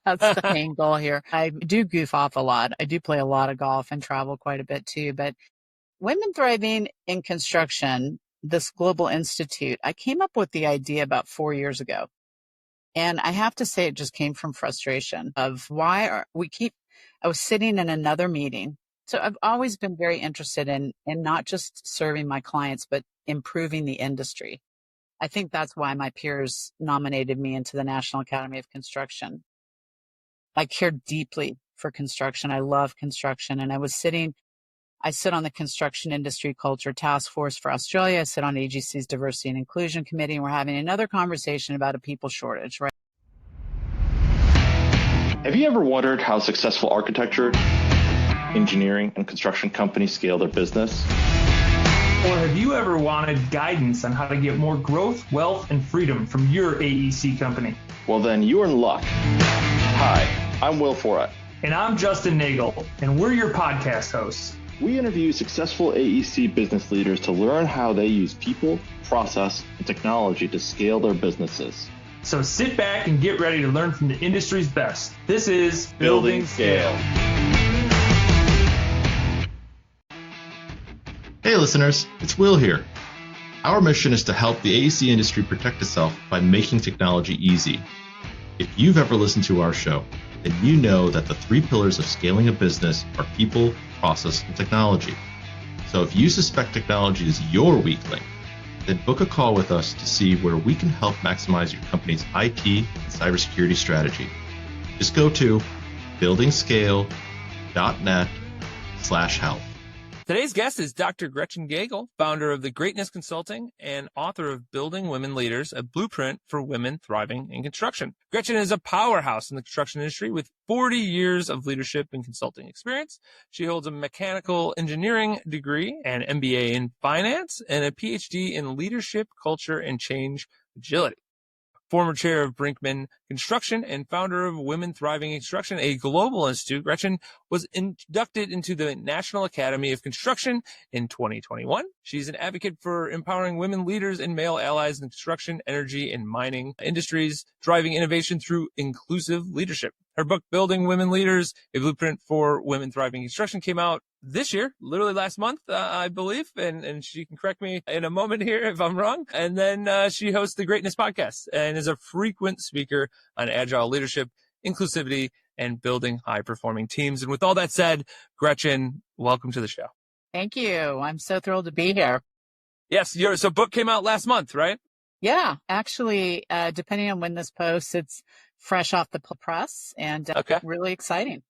That's the main goal here. I do goof off a lot. I do play a lot of golf and travel quite a bit too. But Women Thriving in Construction, this global institute, I came up with the idea about 4 years ago. And I have to say, it just came from frustration of I was sitting in another meeting. So I've always been very interested in not just serving my clients, but improving the industry. I think that's why my peers nominated me into the National Academy of Construction. I care deeply for construction. I love construction. And I sit on the Construction Industry Culture Task Force for Australia. I sit on AGC's Diversity and Inclusion Committee, and we're having another conversation about a people shortage, right? Have you ever wondered how successful architecture, engineering, and construction companies scale their business? Or have you ever wanted guidance on how to get more growth, wealth, and freedom from your AEC company? Well, then you're in luck. Hi, I'm Will Forat. And I'm Justin Nagel, and we're your podcast hosts. We interview successful AEC business leaders to learn how they use people, process, and technology to scale their businesses. So sit back and get ready to learn from the industry's best. This is Building Scale. Hey listeners, it's Will here. Our mission is to help the AEC industry protect itself by making technology easy. If you've ever listened to our show, then you know that the 3 pillars of scaling a business are people, process, and technology. So if you suspect technology is your weak link, then book a call with us to see where we can help maximize your company's IT and cybersecurity strategy. Just go to buildingscale.net/help. Today's guest is Dr. Gretchen Gagel, founder of the Greatness Consulting and author of Building Women Leaders, a blueprint for women thriving in construction. Gretchen is a powerhouse in the construction industry with 40 years of leadership and consulting experience. She holds a mechanical engineering degree, an MBA in finance, and a PhD in leadership, culture, and change agility. Former chair of Brinkman Construction and founder of Women Thriving in Construction, a global institute, Gretchen was inducted into the National Academy of Construction in 2021. She's an advocate for empowering women leaders and male allies in the construction, energy, and mining industries, driving innovation through inclusive leadership. Her book, Building Women Leaders, a Blueprint for Women Thriving in Construction, came out this year, literally last month, I believe, and she can correct me in a moment here if I'm wrong. And then she hosts the Greatness Podcast and is a frequent speaker on agile leadership, inclusivity, and building high-performing teams. And with all that said, Gretchen, welcome to the show. Thank you. I'm so thrilled to be here. Yes, so book came out last month, right? Yeah, actually, depending on when this posts, it's fresh off the press and really exciting.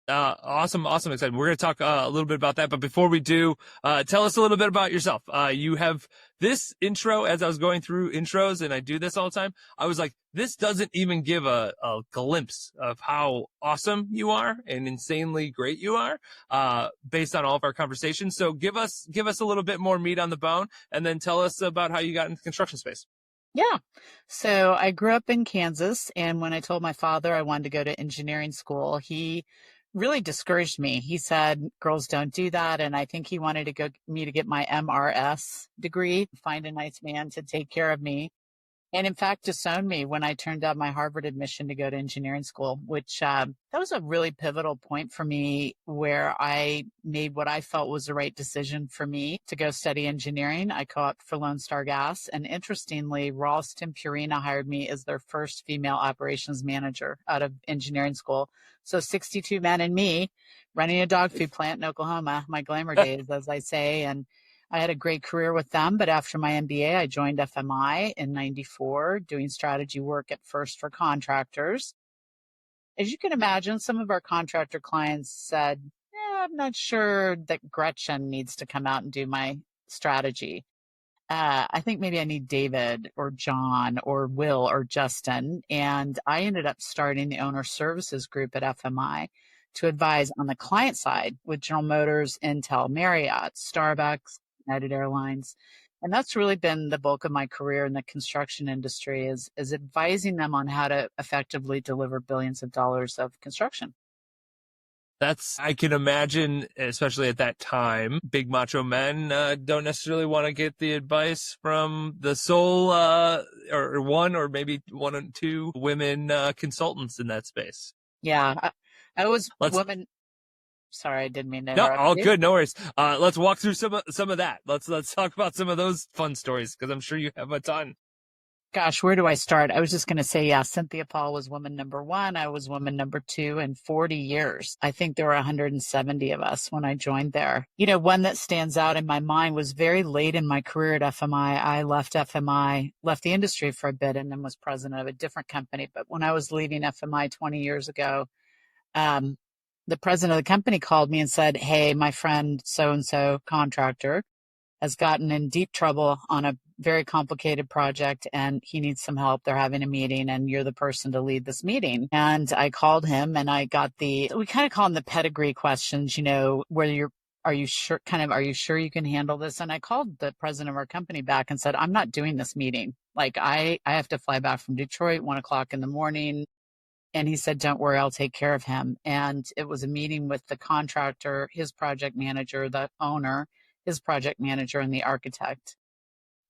Awesome. Excited. We're going to talk a little bit about that. But before we do, tell us a little bit about yourself. You have this intro. As I was going through intros, and I do this all the time, I was like, this doesn't even give a glimpse of how awesome you are and insanely great you are, based on all of our conversations. So give us a little bit more meat on the bone, and then tell us about how you got into the construction space. Yeah. So I grew up in Kansas, and when I told my father I wanted to go to engineering school, he really discouraged me. He said, girls don't do that. And I think he wanted me to get my MRS degree, find a nice man to take care of me. And in fact, disowned me when I turned down my Harvard admission to go to engineering school, which that was a really pivotal point for me where I made what I felt was the right decision for me to go study engineering. I co-opted for Lone Star Gas. And interestingly, Ralston Purina hired me as their first female operations manager out of engineering school. So 62 men and me running a dog food plant in Oklahoma, my glamour days, as I say. And I had a great career with them, but after my MBA, I joined FMI in 94, doing strategy work at first for contractors. As you can imagine, some of our contractor clients said, I'm not sure that Gretchen needs to come out and do my strategy. I think maybe I need David or John or Will or Justin. And I ended up starting the owner services group at FMI to advise on the client side with General Motors, Intel, Marriott, Starbucks, United Airlines. And that's really been the bulk of my career in the construction industry is advising them on how to effectively deliver billions of dollars of construction. I can imagine, especially at that time, big macho men don't necessarily want to get the advice from the sole or one or maybe one or two women consultants in that space. Yeah. I was Let's woman. Sorry, I didn't mean to No, interrupt all you. good, no worries. Let's walk through some of that. Let's talk about some of those fun stories because I'm sure you have a ton. Gosh, where do I start? I was just going to say, yeah, Cynthia Paul was woman number 1. I was woman number 2 in 40 years. I think there were 170 of us when I joined there. You know, one that stands out in my mind was very late in my career at FMI. I left FMI, left the industry for a bit and then was president of a different company. But when I was leaving FMI 20 years ago, the president of the company called me and said, hey, my friend so-and-so contractor has gotten in deep trouble on a very complicated project and he needs some help. They're having a meeting and you're the person to lead this meeting. And I called him and I got we kind of call them the pedigree questions, you know, where are you sure you can handle this? And I called the president of our company back and said, I'm not doing this meeting. Like I have to fly back from Detroit, 1:00 in the morning. And he said, don't worry, I'll take care of him. And it was a meeting with the contractor, his project manager, the owner, his project manager, and the architect.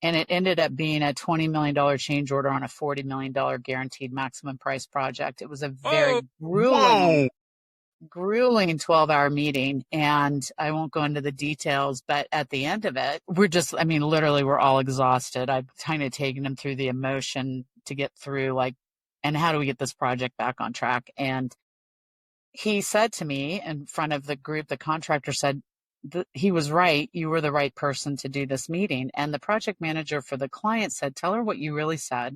And it ended up being a $20 million change order on a $40 million guaranteed maximum price project. It was a very grueling 12-hour meeting. And I won't go into the details, but at the end of it, literally we're all exhausted. I've kind of taken them through the emotion to get through, and how do we get this project back on track? And he said to me in front of the group, the contractor said, he was right. You were the right person to do this meeting. And the project manager for the client said, tell her what you really said.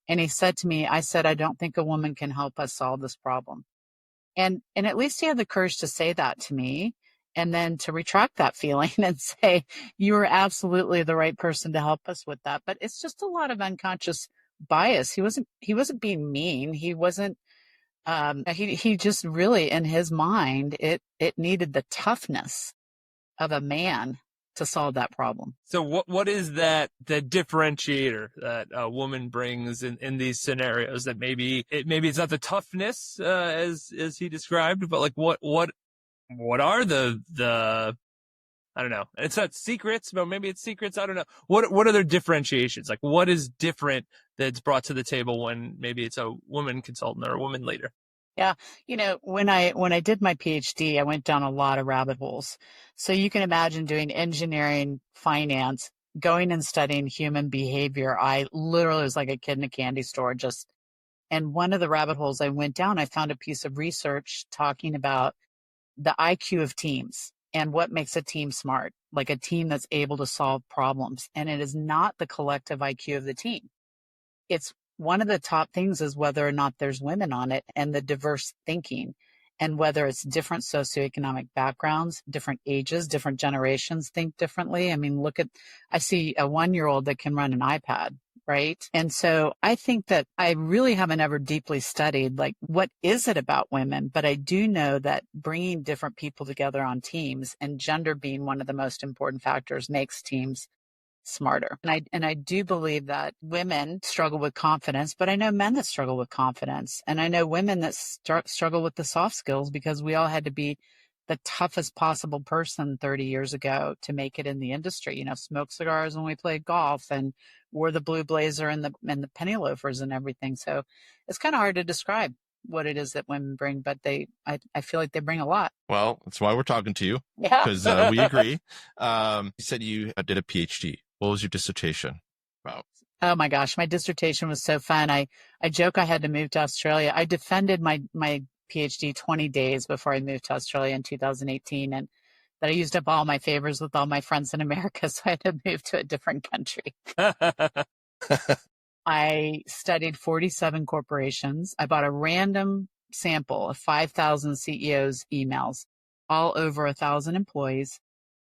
And he said to me, I said, I don't think a woman can help us solve this problem. And at least he had the courage to say that to me and then to retract that feeling and say, you were absolutely the right person to help us with that. But it's just a lot of unconscious bias. He wasn't being mean. He wasn't, he just really, in his mind, it needed the toughness of a man to solve that problem. So what is the differentiator that a woman brings in these scenarios that maybe it's not the toughness as he described, but like what are the I don't know. It's not secrets, but maybe it's secrets. I don't know. What are their differentiations? Like what is different that's brought to the table when maybe it's a woman consultant or a woman leader? Yeah. You know, when I did my PhD, I went down a lot of rabbit holes. So you can imagine doing engineering, finance, going and studying human behavior. I literally was like a kid in a candy store and one of the rabbit holes I went down, I found a piece of research talking about the IQ of teams and what makes a team smart, like a team that's able to solve problems. And it is not the collective IQ of the team. It's one of the top things is whether or not there's women on it and the diverse thinking and whether it's different socioeconomic backgrounds, different ages, different generations think differently. I mean, I see a 1-year-old that can run an iPad, right? And so I think that I really haven't ever deeply studied like what is it about women, but I do know that bringing different people together on teams and gender being one of the most important factors makes teams smarter. And I do believe that women struggle with confidence, but I know men that struggle with confidence. And I know women that struggle with the soft skills because we all had to be the toughest possible person 30 years ago to make it in the industry. You know, smoke cigars when we played golf and wore the blue blazer and the penny loafers and everything. So it's kind of hard to describe what it is that women bring, but I feel like they bring a lot. Well, that's why we're talking to you. Yeah. Because we agree. You said you did a PhD. What was your dissertation about? Oh my gosh, my dissertation was so fun. I joke I had to move to Australia. I defended my PhD 20 days before I moved to Australia in 2018, and that I used up all my favors with all my friends in America, so I had to move to a different country. I studied 47 corporations. I bought a random sample of 5,000 CEOs' emails, all over 1,000 employees.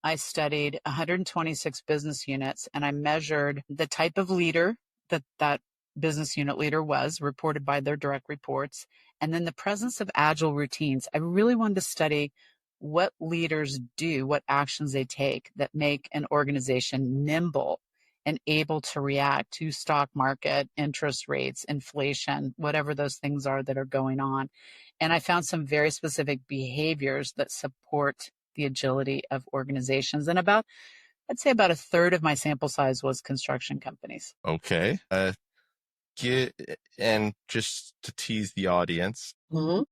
I studied 126 business units, and I measured the type of leader that business unit leader was, reported by their direct reports, and then the presence of agile routines. I really wanted to study what leaders do, what actions they take that make an organization nimble and able to react to stock market, interest rates, inflation, whatever those things are that are going on. And I found some very specific behaviors that support the agility of organizations. And I'd say about a third of my sample size was construction companies. Okay. And just to tease the audience, Mm-hmm.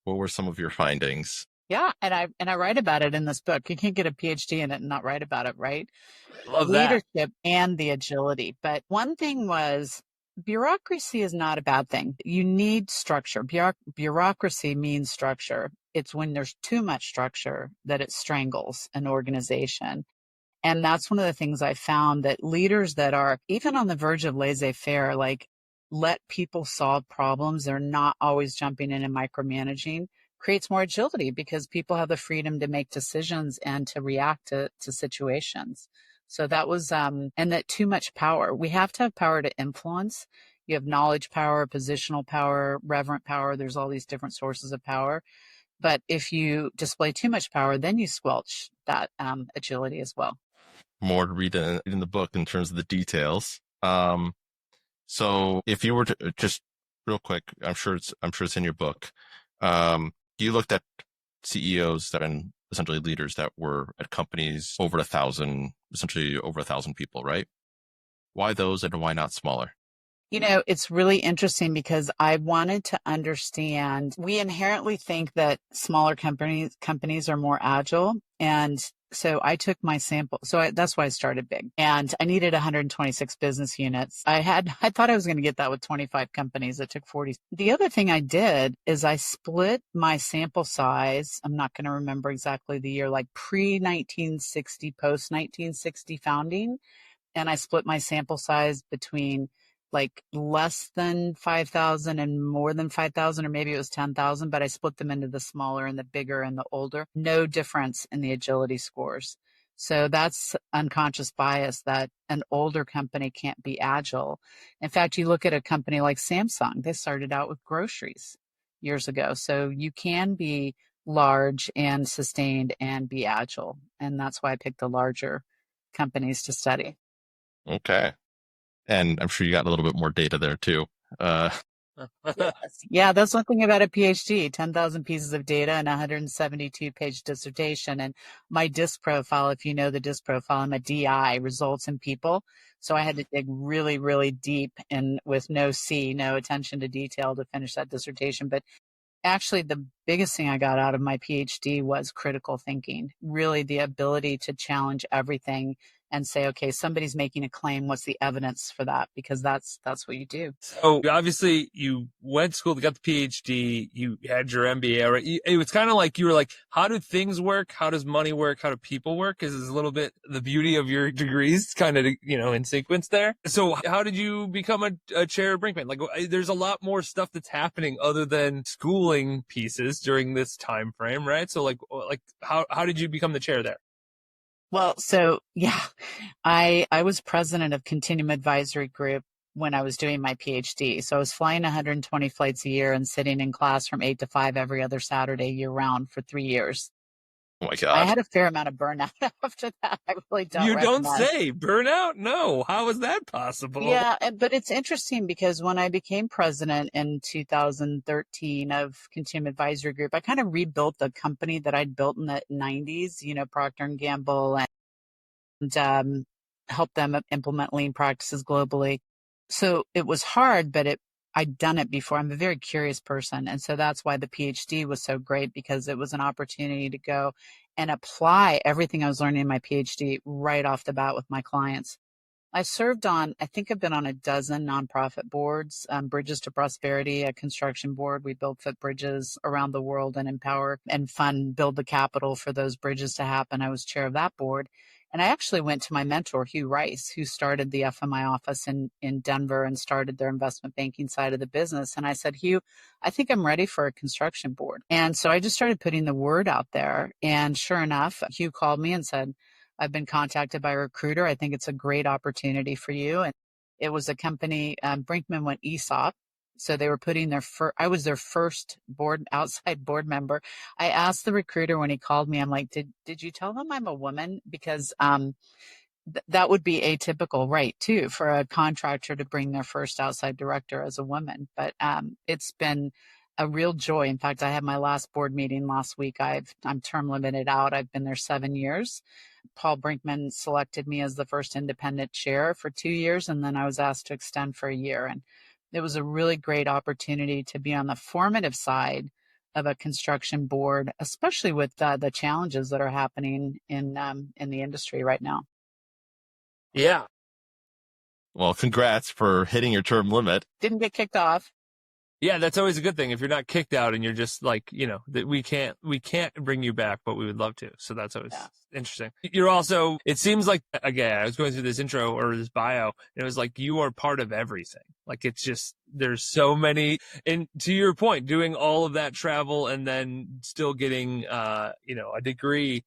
what were some of your findings? Yeah, and I write about it in this book. You can't get a PhD in it and not write about it, right? Love that. Leadership and the agility. But one thing was bureaucracy is not a bad thing. You need structure. Bureaucracy means structure. It's when there's too much structure that it strangles an organization. And that's one of the things I found, that leaders that are even on the verge of laissez-faire, like let people solve problems, they're not always jumping in and micromanaging, creates more agility because people have the freedom to make decisions and to react to situations. So that was, and that too much power. We have to have power to influence. You have knowledge power, positional power, reverent power. There's all these different sources of power. But if you display too much power, then you squelch that agility as well. More to read in the book in terms of the details. So if you were to just real quick, I'm sure it's in your book. You looked at CEOs and essentially leaders that were at companies over 1,000, essentially over 1,000 people, right? Why those and why not smaller? You know, it's really interesting because I wanted to understand, we inherently think that smaller companies are more agile. And so I took my sample. So that's why I started big, and I needed 126 business units. I thought I was going to get that with 25 companies. It took 40. The other thing I did is I split my sample size. I'm not going to remember exactly the year, like pre-1960, post-1960 founding. And I split my sample size between like less than 5,000 and more than 5,000, or maybe it was 10,000, but I split them into the smaller and the bigger and the older. No difference in the agility scores. So that's unconscious bias, that an older company can't be agile. In fact, you look at a company like Samsung, they started out with groceries years ago. So you can be large and sustained and be agile. And that's why I picked the larger companies to study. Okay. And I'm sure you got a little bit more data there too. Yes. Yeah, that's one thing about a PhD, 10,000 pieces of data and a 172-page dissertation. And my DISC profile, if you know the DISC profile, I'm a DI, results in people. So I had to dig really, really deep and with no attention to detail to finish that dissertation. But actually, the biggest thing I got out of my PhD was critical thinking, really the ability to challenge everything and say, okay, somebody's making a claim. What's the evidence for that? Because that's what you do. So obviously you went to school, got the PhD, you had your MBA, right? It was kind of like you were like, how do things work? How does money work? How do people work? Is a little bit the beauty of your degrees kind of, in sequence there. So how did you become a chair of Brinkman? Like, there's a lot more stuff that's happening other than schooling pieces during this time frame, right? So like how did you become the chair there? Well, so yeah, I was president of Continuum Advisory Group when I was doing my PhD. So I was flying 120 flights a year and sitting in class from 8 to 5 every other Saturday year round for 3 years. Oh my I God. had a fair amount of burnout after that. I really don't You don't recommend. say. Burnout? No. How is that possible? Yeah, but it's interesting because when I became president in 2013 of Continuum Advisory Group, I kind of rebuilt the company that I'd built in the 90s, Procter and Gamble, and helped them implement lean practices globally. So it was hard, but I'd done it before. I'm a very curious person. And so that's why the PhD was so great, because it was an opportunity to go and apply everything I was learning in my PhD right off the bat with my clients. I think I've been on a dozen nonprofit boards, Bridges to Prosperity, a construction board. We build footbridges around the world and empower and build the capital for those bridges to happen. I was chair of that board. And I actually went to my mentor, Hugh Rice, who started the FMI office in Denver and started their investment banking side of the business. And I said, Hugh, I think I'm ready for a construction board. And so I just started putting the word out there. And sure enough, Hugh called me and said, I've been contacted by a recruiter. I think it's a great opportunity for you. And it was a company, Brinkman went ESOP. So they were putting I was their first outside board member. I asked the recruiter when he called me, I'm like, did you tell them I'm a woman? Because that would be atypical, right, too, for a contractor to bring their first outside director as a woman. But it's been a real joy. In fact, I had my last board meeting last week. I'm term limited out. I've been there 7 years. Paul Brinkman selected me as the first independent chair for 2 years, and then I was asked to extend for a year. And it was a really great opportunity to be on the formative side of a construction board, especially with the challenges that are happening in the industry right now. Yeah. Well, congrats for hitting your term limit. Didn't get kicked off. Yeah, that's always a good thing. If you're not kicked out and you're just like, that we can't bring you back, but we would love to. So that's always interesting. You're also, it seems like, again, I was going through this intro or this bio, and it was like, you are part of everything. Like, it's just, there's so many, and to your point, doing all of that travel and then still getting, a degree,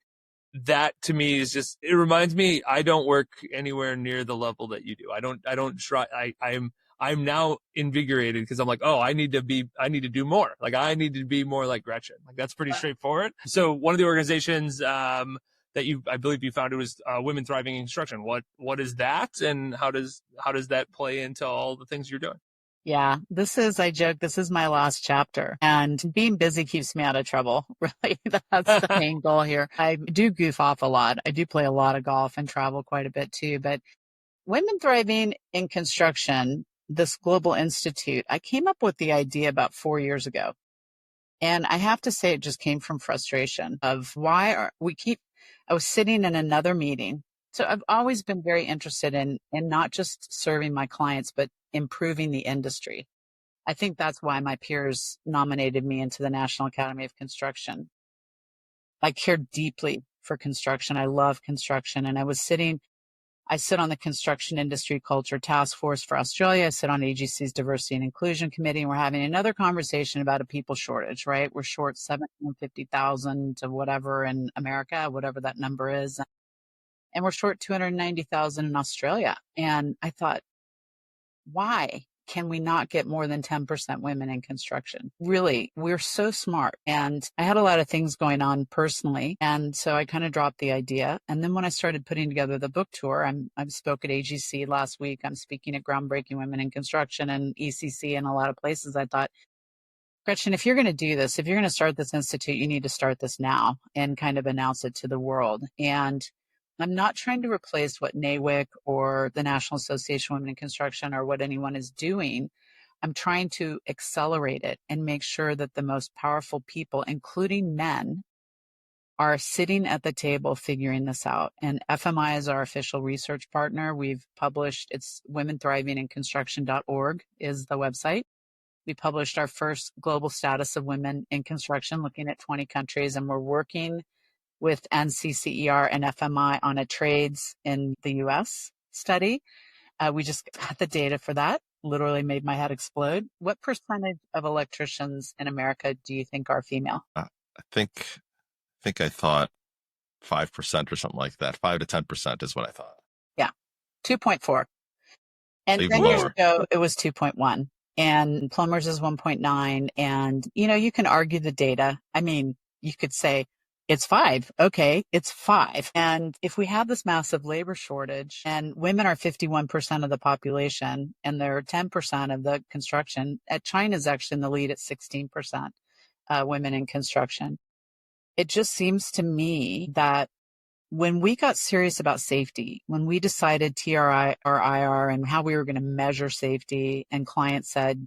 that to me is just, it reminds me, I don't work anywhere near the level that you do. I don't try, I'm now invigorated because I'm like, oh, I need to do more. Like, I need to be more like Gretchen. Like, that's pretty straightforward. So one of the organizations, that I believe you founded was, Women Thriving in Construction. What is that? And how does that play into all the things you're doing? Yeah, I joke, this is my last chapter, and being busy keeps me out of trouble. Really, that's the main goal here. I do goof off a lot. I do play a lot of golf and travel quite a bit too, but Women Thriving in Construction, this global institute, I came up with the idea about 4 years ago. And I have to say, it just came from frustration of I was sitting in another meeting. So I've always been very interested in not just serving my clients, but improving the industry. I think that's why my peers nominated me into the National Academy of Construction. I care deeply for construction. I love construction. And I sit on the Construction Industry Culture Task Force for Australia. I sit on AGC's Diversity and Inclusion Committee, and we're having another conversation about a people shortage, right? We're short 750,000 to whatever in America, whatever that number is. And we're short 290,000 in Australia. And I thought, why can we not get more than 10% women in construction? Really, we're so smart. And I had a lot of things going on personally. And so I kind of dropped the idea. And then when I started putting together the book tour, I spoke at AGC last week. I'm speaking at Groundbreaking Women in Construction and ECC and a lot of places. I thought, Gretchen, if you're going to do this, if you're going to start this institute, you need to start this now and kind of announce it to the world. And I'm not trying to replace what NAWIC or the National Association of Women in Construction or what anyone is doing. I'm trying to accelerate it and make sure that the most powerful people, including men, are sitting at the table figuring this out. And FMI is our official research partner. We've published, it's womenthrivinginconstruction.org is the website. We published our first global status of women in construction, looking at 20 countries, and we're working with NCCER and FMI on a trades in the US study. We just got the data for that. Literally made my head explode. What percentage of electricians in America do you think are female? I think I thought 5% or something like that. 5 to 10% is what I thought. Yeah, 2.4. And 10 years ago, it was 2.1. And plumbers is 1.9. And, you can argue the data. I mean, you could say, it's 5. Okay, it's 5. And if we have this massive labor shortage and women are 51% of the population and they're 10% of the construction, China's actually in the lead at 16% women in construction. It just seems to me that when we got serious about safety, when we decided TRI or IR and how we were going to measure safety, and clients said,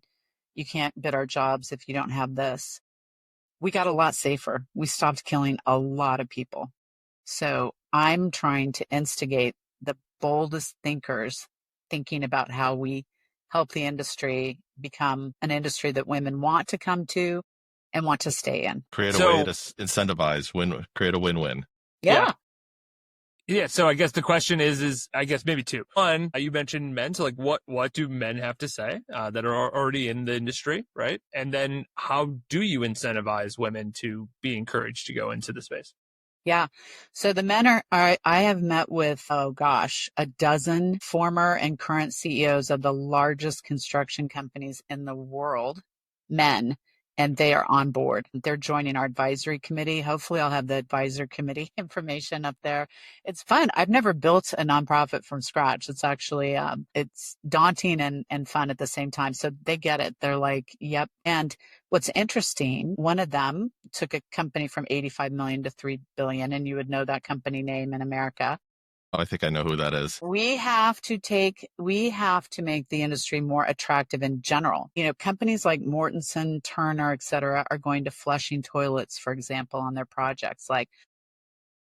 you can't bid our jobs if you don't have this, we got a lot safer. We stopped killing a lot of people. So I'm trying to instigate the boldest thinkers thinking about how we help the industry become an industry that women want to come to and want to stay in. Create a way to incentivize, create a win-win. Yeah. Yeah. So I guess the question is I guess maybe two. One, you mentioned men. So like what do men have to say that are already in the industry, right? And then how do you incentivize women to be encouraged to go into the space? Yeah. So the men I have met with, a dozen former and current CEOs of the largest construction companies in the world, men. and they are on board. They're joining our advisory committee. Hopefully I'll have the advisory committee information up there. It's fun. I've never built a nonprofit from scratch. It's actually, it's daunting and fun at the same time. So they get it. They're like, yep. And what's interesting, one of them took a company from 85 million to 3 billion, and you would know that company name in America. Oh, I think I know who that is. We have to make the industry more attractive in general. You know, companies like Mortenson, Turner, et cetera, are going to flushing toilets, for example, on their projects. Like,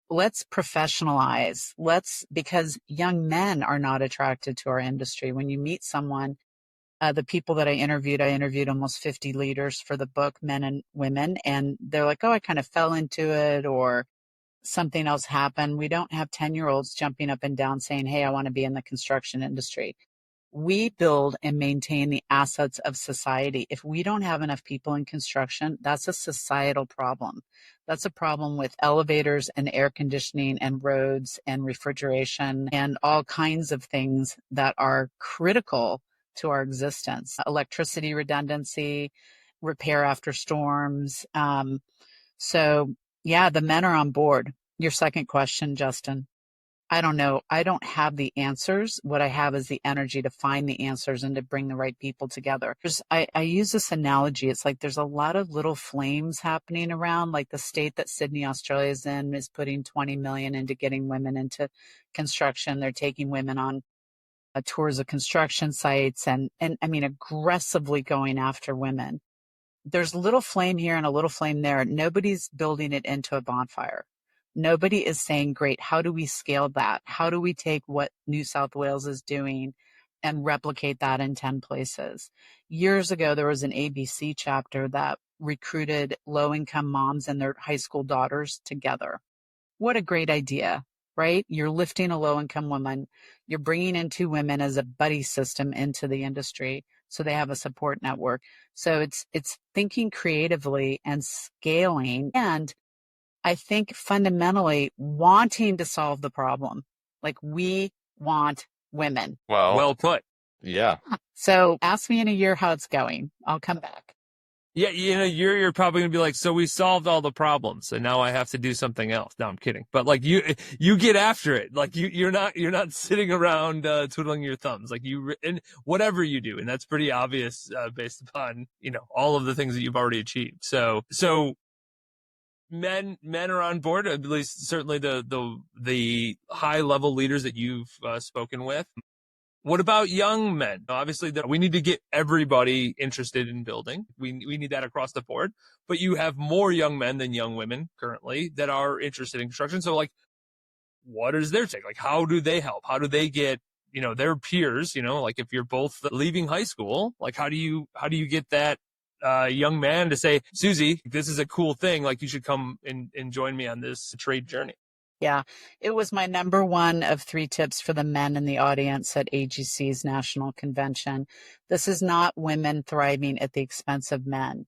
let's professionalize. Because young men are not attracted to our industry. When you meet someone, the people that I interviewed almost 50 leaders for the book, Men and Women, and they're like, oh, I kind of fell into it, or something else happened. We don't have 10-year-olds jumping up and down saying, hey, I want to be in the construction industry. We build and maintain the assets of society. If we don't have enough people in construction, that's a societal problem. That's a problem with elevators and air conditioning and roads and refrigeration and all kinds of things that are critical to our existence. Electricity redundancy, repair after storms. So yeah, the men are on board. Your second question, Justin. I don't know. I don't have the answers. What I have is the energy to find the answers and to bring the right people together. I use this analogy. It's like there's a lot of little flames happening around, like the state that Sydney, Australia is in is putting 20 million into getting women into construction. They're taking women on tours of construction sites and I mean, aggressively going after women. There's a little flame here and a little flame there. Nobody's building it into a bonfire. Nobody is saying, great, how do we scale that? How do we take what New South Wales is doing and replicate that in 10 places? Years ago, there was an ABC chapter that recruited low-income moms and their high school daughters together. What a great idea, right? You're lifting a low-income woman. You're bringing in two women as a buddy system into the industry, so they have a support network. So it's thinking creatively and scaling, and I think fundamentally wanting to solve the problem. Like, we want women. Well put. Yeah. So ask me in a year how it's going. I'll come back. Yeah, you know, you're probably gonna be like, so we solved all the problems, and now I have to do something else. No, I'm kidding. But like, you get after it. Like, you're not sitting around twiddling your thumbs. Like, and whatever you do, and that's pretty obvious based upon, you know, all of the things that you've already achieved. So men are on board, at least certainly the high level leaders that you've spoken with. What about young men? Obviously, we need to get everybody interested in building. We need that across the board. But you have more young men than young women currently that are interested in construction. So, like, what is their take? Like, how do they help? How do they get, you know, their peers? You know, like, if you're both leaving high school, like, how do you get that young man to say, Susie, this is a cool thing. Like, you should come and join me on this trade journey. Yeah, it was my number one of 3 tips for the men in the audience at AGC's national convention. This is not women thriving at the expense of men.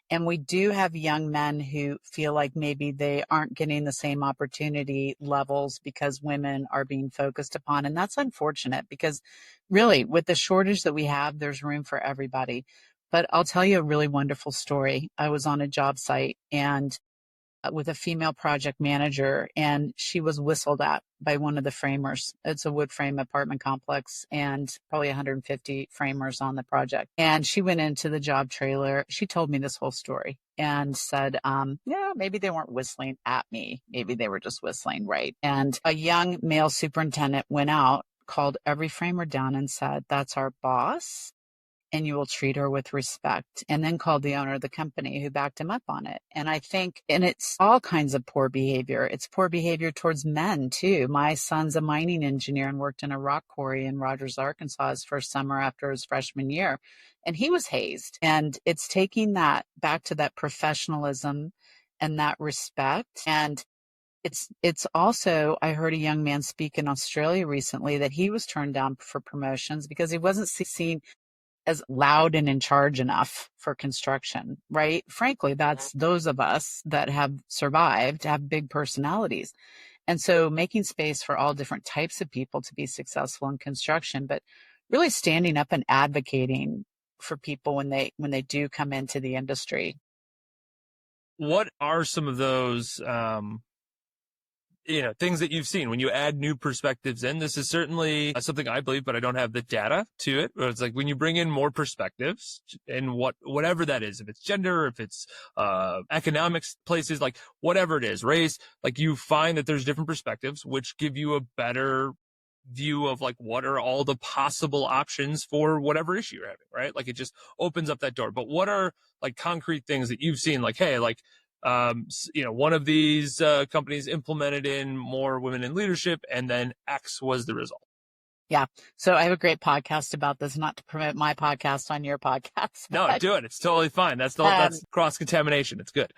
And we do have young men who feel like maybe they aren't getting the same opportunity levels because women are being focused upon. And that's unfortunate, because really, with the shortage that we have, there's room for everybody. But I'll tell you a really wonderful story. I was on a job site and with a female project manager, and she was whistled at by one of the framers. It's a wood frame apartment complex and probably 150 framers on the project. And she went into the job trailer. She told me this whole story and said, yeah, maybe they weren't whistling at me. Maybe they were just whistling, right? And a young male superintendent went out, called every framer down and said, that's our boss, and you will treat her with respect, and then called the owner of the company, who backed him up on it. And I think, and it's all kinds of poor behavior. It's poor behavior towards men too. My son's a mining engineer and worked in a rock quarry in Rogers, Arkansas, his first summer after his freshman year, and he was hazed. And it's taking that back to that professionalism and that respect. And it's also, I heard a young man speak in Australia recently that he was turned down for promotions because he wasn't seen as loud and in charge enough for construction, right? Frankly, that's those of us that have survived have big personalities. And so making space for all different types of people to be successful in construction, but really standing up and advocating for people when they do come into the industry. what are some of those, things that you've seen when you add new perspectives in? This is certainly something I believe, but I don't have the data to it. But it's like when you bring in more perspectives and whatever that is, if it's gender, if it's economics, places, like whatever it is, race, like you find that there's different perspectives, which give you a better view of like what are all the possible options for whatever issue you're having, right? Like it just opens up that door. But what are like concrete things that you've seen, like, hey, like, one of these companies implemented in more women in leadership, and then X was the result? Yeah. So I have a great podcast about this, not to promote my podcast on your podcast. No, do it. It's totally fine. That's cross-contamination. It's good.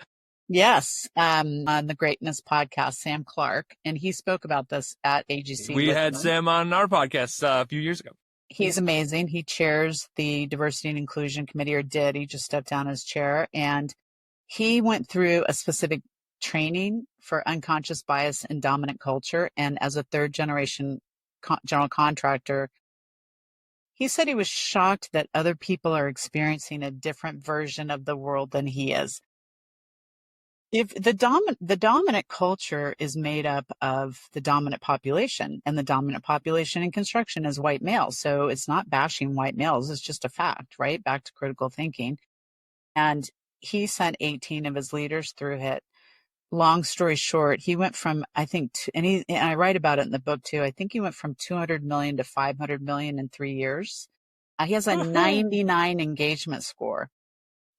Yes. On the Greatness podcast, Sam Clark, and he spoke about this at AGC. We had Sam on our podcast a few years ago. He's amazing. He chairs the Diversity and Inclusion Committee, or did. He just stepped down as chair, and he went through a specific training for unconscious bias and dominant culture. And as a third generation general contractor, he said he was shocked that other people are experiencing a different version of the world than he is. If the dominant culture is made up of the dominant population, and the dominant population in construction is white males. So it's not bashing white males. It's just a fact, right? Back to critical thinking. And he sent 18 of his leaders through it. Long story short, he went from, I think, and I write about it in the book too. I think he went from 200 million to 500 million in 3 years. He has a 99 engagement score.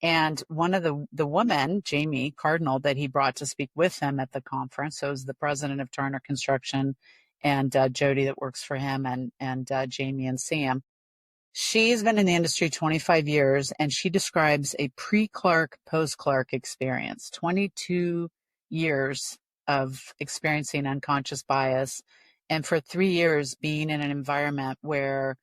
And one of the women, Jamie Cardinal, that he brought to speak with him at the conference, so it was the president of Turner Construction, and Jody that works for him, and Jamie and Sam. She's been in the industry 25 years, and she describes a pre-Clark, post-Clark experience, 22 years of experiencing unconscious bias, and for 3 years being in an environment where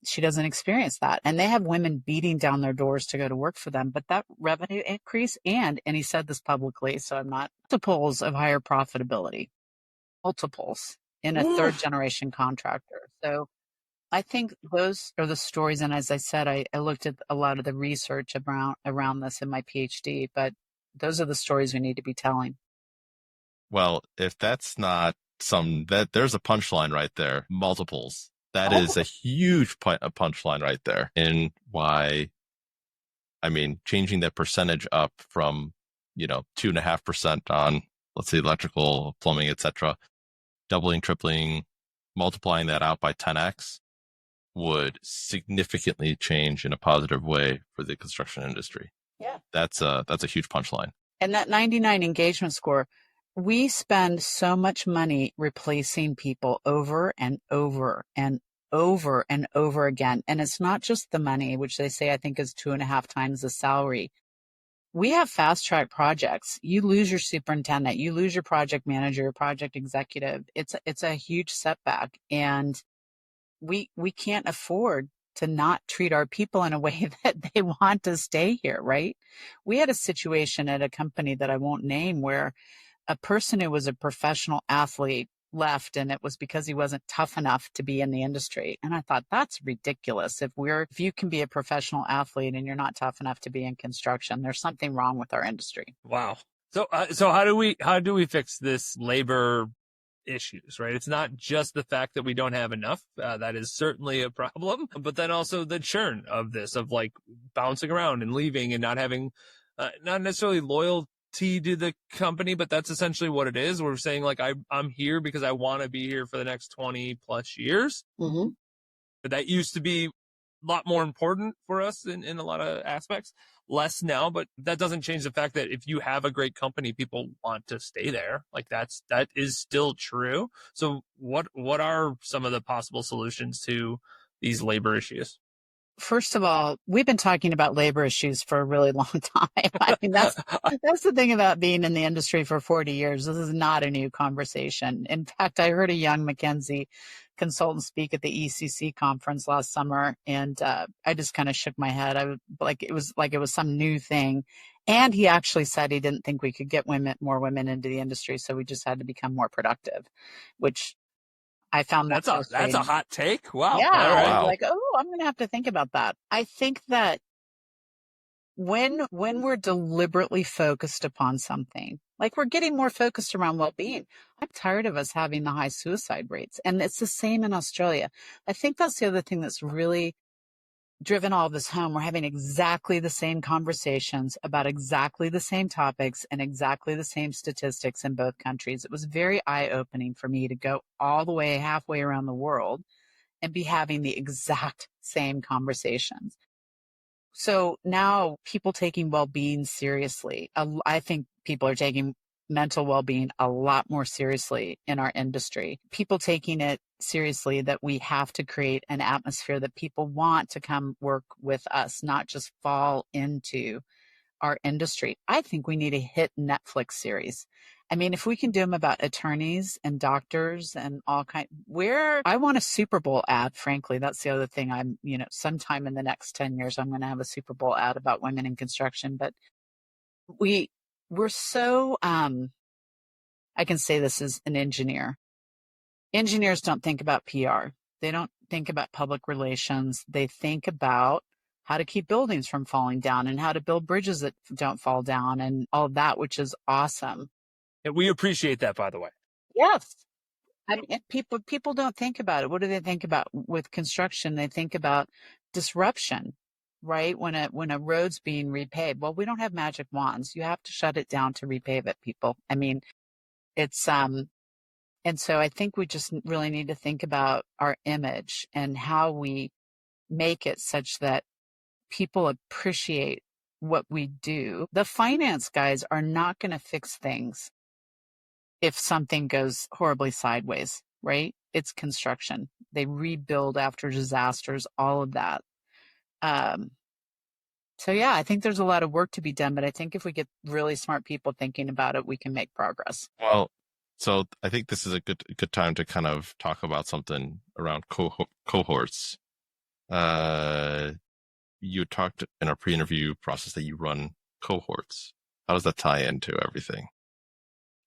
she doesn't experience that. And they have women beating down their doors to go to work for them. But that revenue increase and he said this publicly, so I'm not, multiples of higher profitability, multiples in a third generation contractor. So I think those are the stories. And as I said, I looked at a lot of the research around this in my PhD, but those are the stories we need to be telling. Well, if that's not there's a punchline right there, multiples. That is a huge punchline right there in why, changing that percentage up from, 2.5% on, let's say, electrical, plumbing, etc., doubling, tripling, multiplying that out by 10x would significantly change in a positive way for the construction industry. Yeah. That's a huge punchline. And that 99 engagement score, we spend so much money replacing people over and over and over and over again. And it's not just the money, which they say I think is 2.5 times the salary. We have fast track projects. You lose your superintendent, you lose your project manager, your project executive. It's a huge setback. And we can't afford to not treat our people in a way that they want to stay here, right? We had a situation at a company that I won't name where a person who was a professional athlete left, and it was because he wasn't tough enough to be in the industry. And I thought, that's ridiculous. If you can be a professional athlete and you're not tough enough to be in construction, there's something wrong with our industry. Wow. So how do we fix this labor issues, right? It's not just the fact that we don't have enough. That is certainly a problem, but then also the churn of this, of like bouncing around and leaving and not having, not necessarily loyalty to the company, but that's essentially what it is. We're saying like, I'm here because I want to be here for the next 20 plus years. Mm-hmm. But that used to be a lot more important for us in a lot of aspects. Less now, but that doesn't change the fact that if you have a great company, people want to stay there. Like that is still true. So what are some of the possible solutions to these labor issues? First of all, we've been talking about labor issues for a really long time. I mean, that's the thing about being in the industry for 40 years. This is not a new conversation. In fact, I heard a young McKinsey consultant speak at the ECC conference last summer, and I just kind of shook my head. It was some new thing. And he actually said he didn't think we could get more women into the industry, so we just had to become more productive, which I found that's a hot take. Wow. Yeah. All right. Wow. Like, I'm going to have to think about that. I think that when we're deliberately focused upon something, like we're getting more focused around well-being. I'm tired of us having the high suicide rates, and it's the same in Australia. I think that's the other thing that's really driven all of this home. We're having exactly the same conversations about exactly the same topics and exactly the same statistics in both countries. It was very eye-opening for me to go all the way halfway around the world and be having the exact same conversations. So now people taking well-being seriously. I think people are taking mental well-being a lot more seriously in our industry. People taking it seriously that we have to create an atmosphere that people want to come work with us, not just fall into our industry. I think we need a hit Netflix series. I mean, if we can do them about attorneys and doctors and all kind, where I want a Super Bowl ad, frankly, that's the other thing. Sometime in the next 10 years, I'm going to have a Super Bowl ad about women in construction, but we're so, I can say this as an engineer. Engineers don't think about PR. They don't think about public relations. They think about how to keep buildings from falling down and how to build bridges that don't fall down and all of that, which is awesome. And we appreciate that, by the way. Yes. I mean, people don't think about it. What do they think about with construction? They think about disruption, right? When a road's being repaved. Well, we don't have magic wands. You have to shut it down to repave it, people. I mean, it's and so I think we just really need to think about our image and how we make it such that people appreciate what we do. The finance guys are not going to fix things if something goes horribly sideways, right? It's construction. They rebuild after disasters, all of that. So yeah, I think there's a lot of work to be done, but I think if we get really smart people thinking about it, we can make progress. Well, so I think this is a good time to kind of talk about something around cohorts. You talked in our pre-interview process that you run cohorts. How does that tie into everything?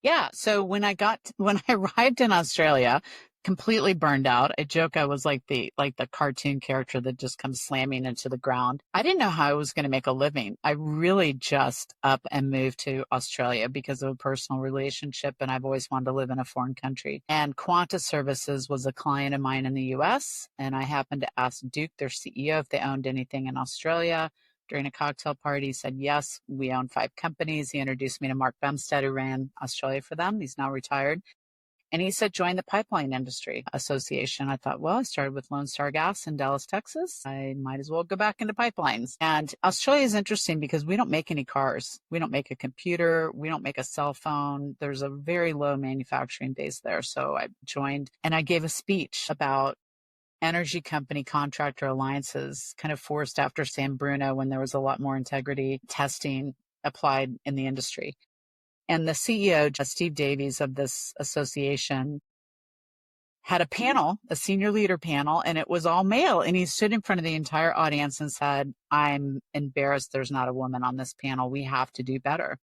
Yeah. So when I arrived in Australia, completely burned out, I joke I was like the cartoon character that just comes slamming into the ground. I didn't know how I was going to make a living. I really just up and moved to Australia because of a personal relationship, and I've always wanted to live in a foreign country. And Quanta Services was a client of mine in the U.S., and I happened to ask Duke, their CEO, if they owned anything in Australia. During a cocktail party, he said, yes, we own 5 companies. He introduced me to Mark Bumstead, who ran Australia for them. He's now retired. And he said, join the Pipeline Industry Association. I thought, well, I started with Lone Star Gas in Dallas, Texas. I might as well go back into pipelines. And Australia is interesting because we don't make any cars. We don't make a computer. We don't make a cell phone. There's a very low manufacturing base there. So I joined and I gave a speech about energy company contractor alliances, kind of forced after San Bruno when there was a lot more integrity testing applied in the industry. And the CEO, Steve Davies of this association, had a panel, a senior leader panel, and it was all male. And he stood in front of the entire audience and said, I'm embarrassed there's not a woman on this panel. We have to do better.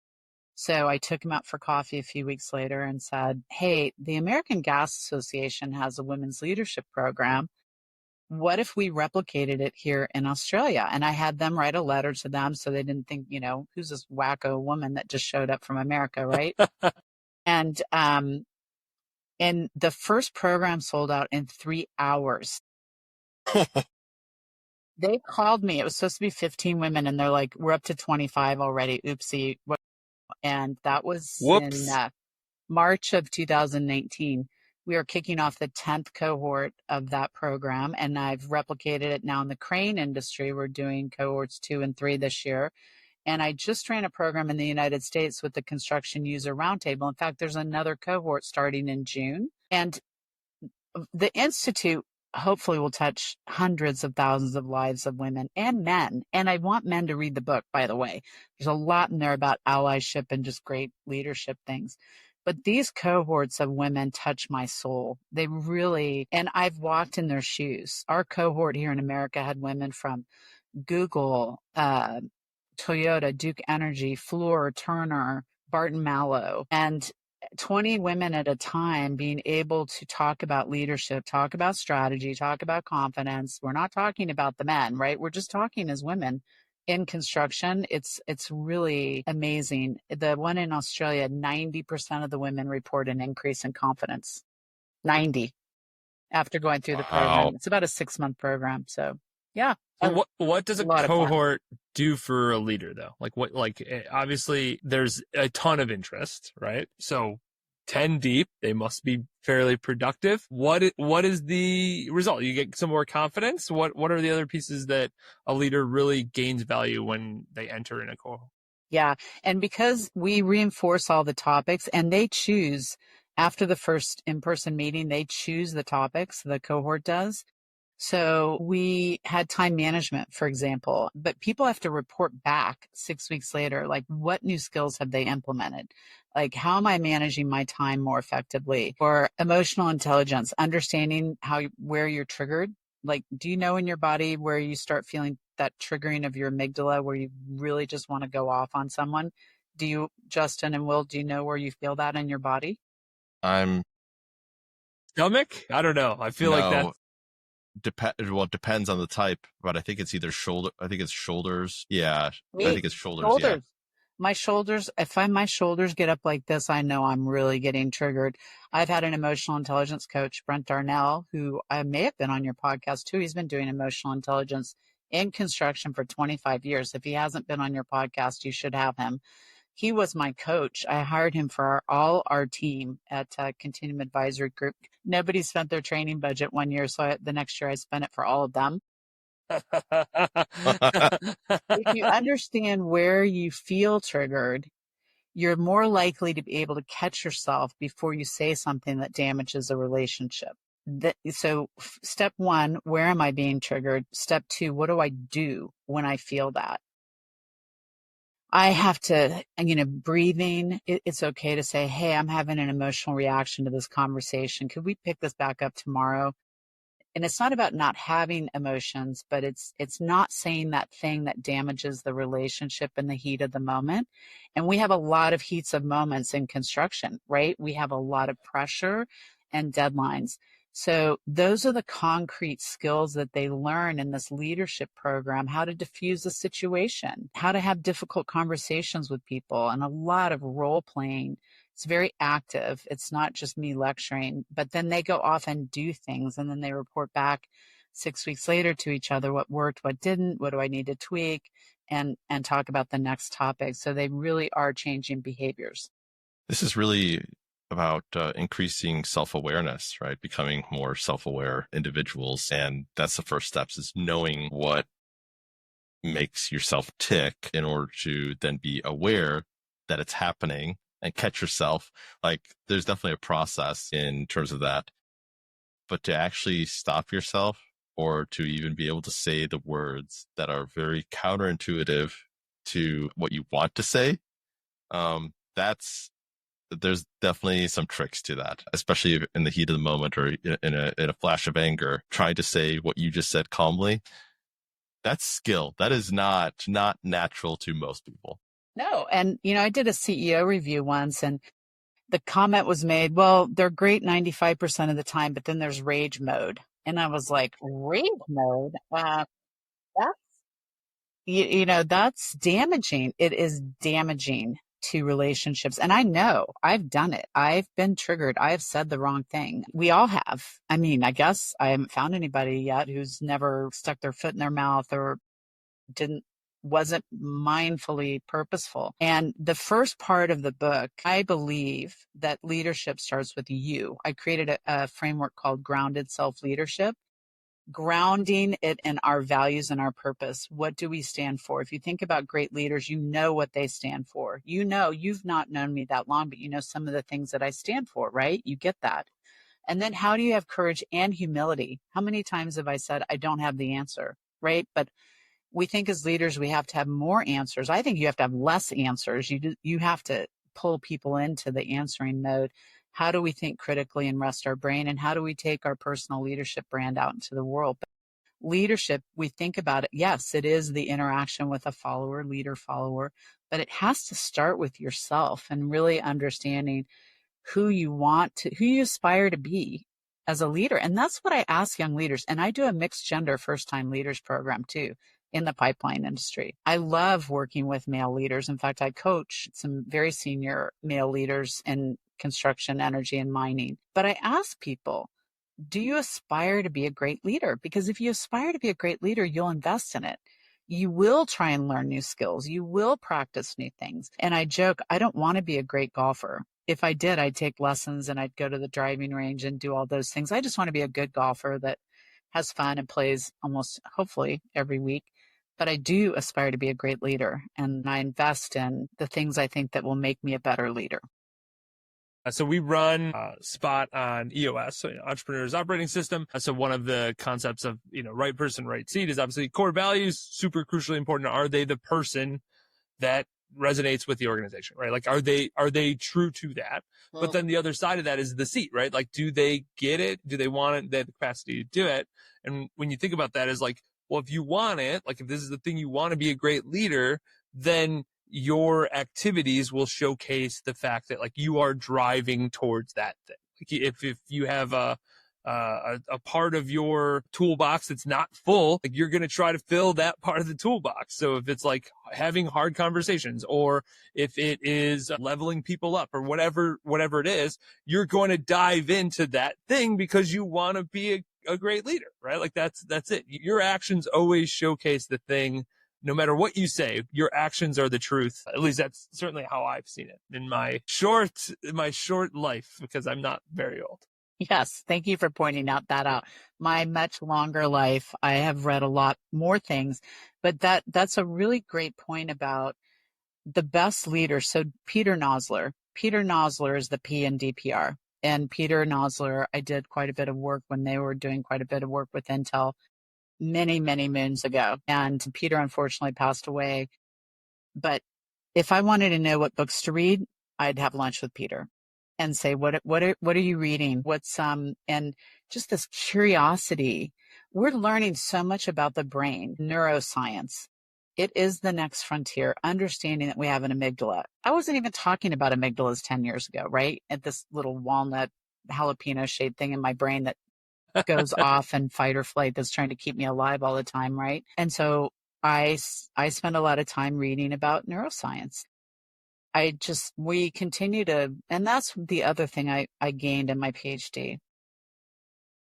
So I took him out for coffee a few weeks later and said, hey, the American Gas Association has a women's leadership program. What if we replicated it here in Australia? And I had them write a letter to them so they didn't think, who's this wacko woman that just showed up from America, right? And the first program sold out in 3 hours. They called me. It was supposed to be 15 women, and they're like, we're up to 25 already. Oopsie. And that was in March of 2019. We are kicking off the 10th cohort of that program, and I've replicated it now in the crane industry. We're doing cohorts 2 and 3 this year. And I just ran a program in the United States with the Construction User Roundtable. In fact, there's another cohort starting in June. And the Institute hopefully will touch hundreds of thousands of lives of women and men. And I want men to read the book, by the way. There's a lot in there about allyship and just great leadership things. But these cohorts of women touch my soul. They really, and I've walked in their shoes. Our cohort here in America had women from Google, Toyota, Duke Energy, Fluor, Turner, Barton Mallow, and 20 women at a time being able to talk about leadership, talk about strategy, talk about confidence. We're not talking about the men, right? We're just talking as women in construction, it's really amazing. The one in Australia, 90% of the women report an increase in confidence. 90 after going through the program. Wow. It's about a 6-month program. So yeah, So what does a a lot of fun. cohort do for a leader though? Obviously there's a ton of interest, right? So 10 deep, they must be fairly productive. What is the result? You get some more confidence. What are the other pieces that a leader really gains value when they enter in a cohort? Yeah. And because we reinforce all the topics and they choose after the first in-person meeting, they choose the topics, the cohort does. So we had time management, for example, but people have to report back 6 weeks later, like what new skills have they implemented? Like, how am I managing my time more effectively? Or emotional intelligence, understanding where you're triggered. Like, do you know in your body where you start feeling that triggering of your amygdala where you really just want to go off on someone? Do you, Justin and Will, do you know where you feel that in your body? I'm Stomach? I don't know. I feel like no. that's It depends on the type, but I think it's either shoulder. I think it's shoulders. Yeah, I Me, think it's shoulders. shoulders. My shoulders, if my shoulders get up like this, I know I'm really getting triggered. I've had an emotional intelligence coach, Brent Darnell, who I may have been on your podcast too. He's been doing emotional intelligence in construction for 25 years. If he hasn't been on your podcast, you should have him. He was my coach. I hired him for all our team at Continuum Advisory Group. Nobody spent their training budget one year, so the next year I spent it for all of them. Yeah. If you understand where you feel triggered, you're more likely to be able to catch yourself before you say something that damages a relationship. So step one, where am I being triggered? Step two, what do I do when I feel that? I have to, breathing. It's okay to say, hey, I'm having an emotional reaction to this conversation. Could we pick this back up tomorrow? And it's not about not having emotions, but it's not saying that thing that damages the relationship in the heat of the moment. And we have a lot of heats of moments in construction, right? We have a lot of pressure and deadlines. So those are the concrete skills that they learn in this leadership program, how to diffuse a situation, how to have difficult conversations with people, and a lot of role playing. It's very active. It's not just me lecturing, but then they go off and do things, and then they report back 6 weeks later to each other what worked, what didn't, what do I need to tweak, and talk about the next topic. So they really are changing behaviors. This is really about increasing self-awareness, right? Becoming more self-aware individuals. And that's the first steps, is knowing what makes yourself tick in order to then be aware that it's happening and catch yourself. Like, there's definitely a process in terms of that. But to actually stop yourself, or to even be able to say the words that are very counterintuitive to what you want to say, there's definitely some tricks to that, especially in the heat of the moment or in a flash of anger, trying to say what you just said calmly. That's skill. That is not natural to most people. No. And, I did a CEO review once, and the comment was made, well, they're great 95% of the time, but then there's rage mode. And I was like, rage mode? That's damaging. It is damaging to relationships. And I know I've done it. I've been triggered. I have said the wrong thing. We all have. I mean, I guess I haven't found anybody yet who's never stuck their foot in their mouth or wasn't mindfully purposeful. And the first part of the book, I believe that leadership starts with you. I created a framework called Grounded Self-Leadership, grounding it in our values and our purpose. What do we stand for? If you think about great leaders, you know what they stand for. You've not known me that long, but you know some of the things that I stand for, right? You get that. And then how do you have courage and humility? How many times have I said, I don't have the answer, right? But we think as leaders, we have to have more answers. I think you have to have less answers. You have to pull people into the answering mode. How do we think critically and rest our brain? And how do we take our personal leadership brand out into the world? But leadership, we think about it. Yes, it is the interaction with a follower, leader, follower, but it has to start with yourself and really understanding who you aspire to be as a leader. And that's what I ask young leaders. And I do a mixed gender first time leaders program too. in the pipeline industry. I love working with male leaders. In fact, I coach some very senior male leaders in construction, energy, and mining. But I ask people, do you aspire to be a great leader? Because if you aspire to be a great leader, you'll invest in it. You will try and learn new skills. You will practice new things. And I joke, I don't want to be a great golfer. If I did, I'd take lessons and I'd go to the driving range and do all those things. I just want to be a good golfer that has fun and plays almost, hopefully, every week. But I do aspire to be a great leader, and I invest in the things I think that will make me a better leader. So we run Spot on EOS, so Entrepreneur's Operating System. So one of the concepts of, right person, right seat is obviously core values, super crucially important. Are they the person that resonates with the organization, right? Like, are they true to that? Well, but then the other side of that is the seat, right? Like, do they get it? Do they want it? They have the capacity to do it? And when you think about that, is like, well, if you want it, like if this is the thing you want to be a great leader, then your activities will showcase the fact that like you are driving towards that thing. Like if you have a part of your toolbox that's not full, like you're going to try to fill that part of the toolbox. So if it's like having hard conversations, or if it is leveling people up, or whatever it is, you're going to dive into that thing because you want to be a great leader, right? Like that's it. Your actions always showcase the thing. No matter what you say, your actions are the truth. At least that's certainly how I've seen it in my short life, because I'm not very old. Yes, thank you for pointing that out. My much longer life, I have read a lot more things, but that's a really great point about the best leaders. So Peter Nosler is the P in DPR. And Peter Nosler, I did quite a bit of work when they were doing quite a bit of work with Intel many, many moons ago. And Peter unfortunately passed away. But if I wanted to know what books to read, I'd have lunch with Peter and say, what are you reading? And just this curiosity. We're learning so much about the brain, neuroscience. It is the next frontier, understanding that we have an amygdala. I wasn't even talking about amygdalas 10 years ago, right? At this little walnut jalapeno shaped thing in my brain that goes off in fight or flight that's trying to keep me alive all the time, right? And so I spend a lot of time reading about neuroscience. We continue to, and that's the other thing I gained in my PhD.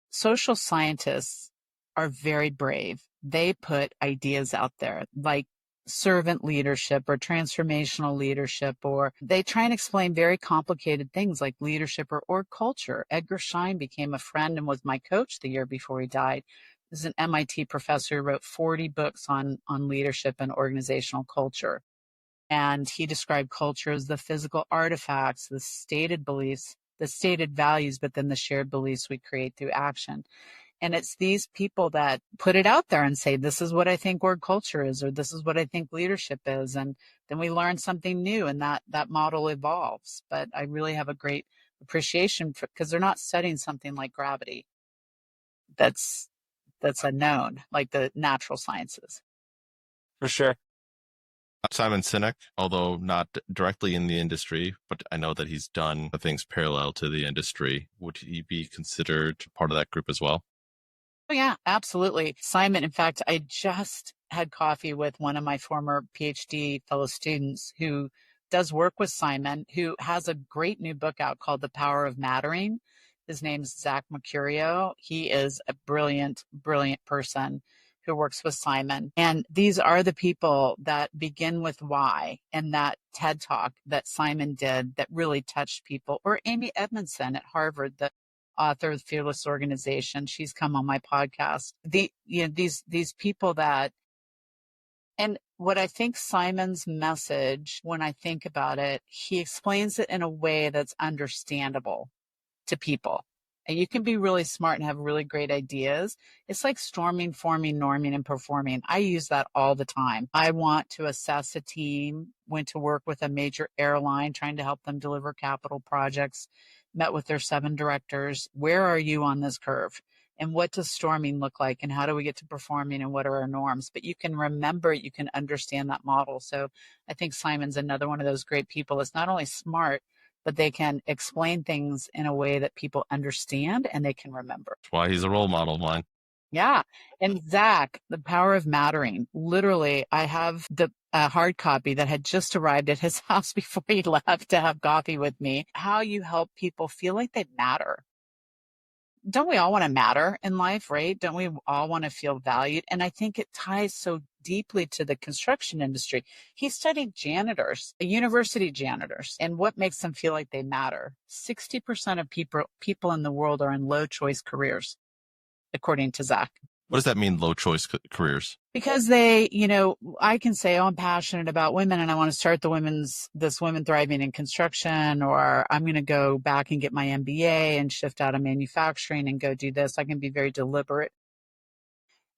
Social scientists are very brave. They put ideas out there like servant leadership or transformational leadership, or they try and explain very complicated things like leadership or culture. Edgar Schein became a friend and was my coach the year before he died. He's an MIT professor who wrote 40 books on leadership and organizational culture. And he described culture as the physical artifacts, the stated beliefs, the stated values, but then the shared beliefs we create through action. And it's these people that put it out there and say, this is what I think org culture is, or this is what I think leadership is. And then we learn something new, and that model evolves. But I really have a great appreciation for, because they're not studying something like gravity that's unknown, like the natural sciences. For sure. Simon Sinek, although not directly in the industry, but I know that he's done things parallel to the industry. Would he be considered part of that group as well? Oh, yeah, absolutely. Simon, in fact, I just had coffee with one of my former PhD fellow students who does work with Simon, who has a great new book out called The Power of Mattering. His name's Zach Mercurio. He is a brilliant, brilliant person who works with Simon. And these are the people that begin with why, and that TED Talk that Simon did that really touched people. Or Amy Edmondson at Harvard, the author of Fearless Organization. She's come on my podcast. These people that, and what I think Simon's message, when I think about it, he explains it in a way that's understandable to people. And you can be really smart and have really great ideas. It's like storming, forming, norming, and performing. I use that all the time. I want to assess a team, went to work with a major airline, trying to help them deliver capital projects, met with their 7 directors. Where are you on this curve? And what does storming look like? And how do we get to performing? And what are our norms? But you can remember, you can understand that model. So I think Simon's another one of those great people that's not only smart, but they can explain things in a way that people understand and they can remember. That's why he's a role model of mine. Yeah. And Zach, The Power of Mattering. Literally, I have the hard copy that had just arrived at his house before he left to have coffee with me. How you help people feel like they matter. Don't we all want to matter in life, right? Don't we all want to feel valued? And I think it ties so deeply to the construction industry. He studied janitors, university janitors, and what makes them feel like they matter. 60% of people in the world are in low choice careers, according to Zach. What does that mean, low choice careers? Because they, I can say, oh, I'm passionate about women and I want to start this Women Thriving in Construction, or I'm going to go back and get my MBA and shift out of manufacturing and go do this. I can be very deliberate.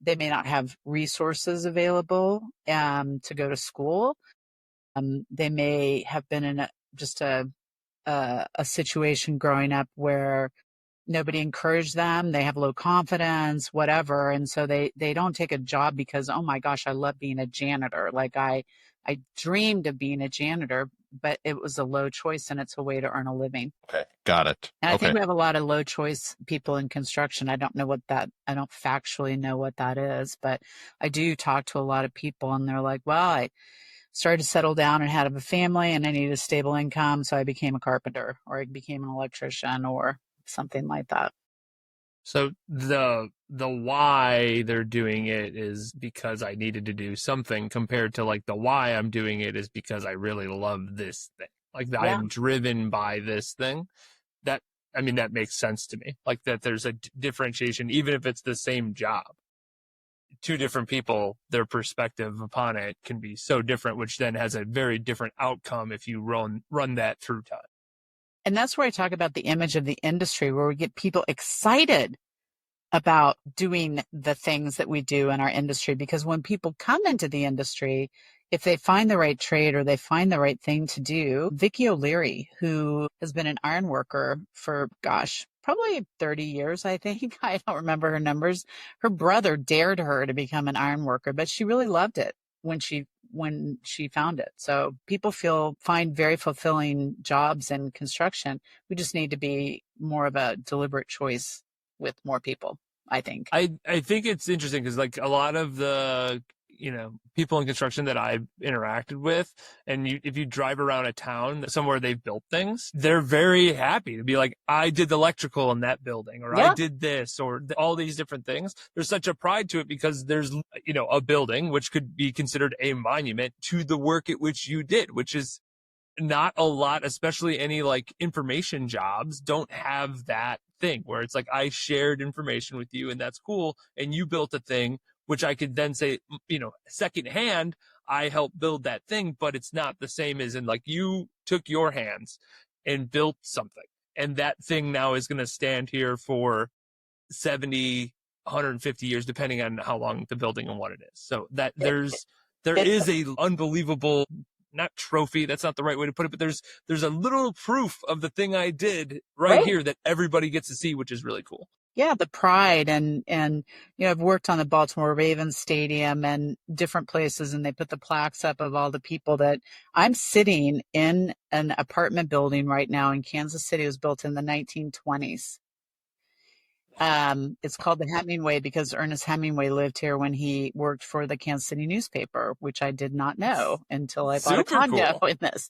They may not have resources available to go to school. They may have been in a situation growing up where nobody encouraged them. They have low confidence, whatever. And so they don't take a job because, oh my gosh, I love being a janitor. Like I dreamed of being a janitor, but it was a low choice and it's a way to earn a living. Okay. Got it. And I Okay. think we have a lot of low choice people in construction. I don't factually know what that is, but I do talk to a lot of people and they're like, well, I started to settle down and had a family and I needed a stable income. So I became a carpenter or I became an electrician or something like that. So the why they're doing it is because I needed to do something, compared to like the why I'm doing it is because I really love this thing. Like Yeah. I'm driven by this thing. That makes sense to me. Like that there's a differentiation, even if it's the same job. Two different people, their perspective upon it can be so different, which then has a very different outcome if you run that through time. And that's where I talk about the image of the industry, where we get people excited about doing the things that we do in our industry. Because when people come into the industry, if they find the right trade or they find the right thing to do, Vicki O'Leary, who has been an iron worker for, probably 30 years, I think. I don't remember her numbers. Her brother dared her to become an iron worker, but she really loved it when she found it. So people find very fulfilling jobs in construction. We just need to be more of a deliberate choice with more people, I think. I think it's interesting because like a lot of the people in construction that I've interacted with, and if you drive around a town somewhere they've built things, they're very happy to be like, I did the electrical in that building, or Yeah. I did this, or all these different things. There's such a pride to it because there's a building which could be considered a monument to the work at which you did, which is not a lot, especially any like information jobs don't have that thing where it's like I shared information with you and that's cool, and you built a thing which I could then say, secondhand, I helped build that thing, but it's not the same as in like you took your hands and built something. And that thing now is going to stand here for 70, 150 years, depending on how long the building and what it is. So that there is a unbelievable, not trophy, that's not the right way to put it, but there's a little proof of the thing I did right here that everybody gets to see, which is really cool. Yeah, the pride and I've worked on the Baltimore Ravens Stadium and different places, and they put the plaques up of all the people that I'm sitting in an apartment building right now in Kansas City. It was built in the 1920s. It's called the Hemingway because Ernest Hemingway lived here when he worked for the Kansas City newspaper, which I did not know until I bought a condo in this.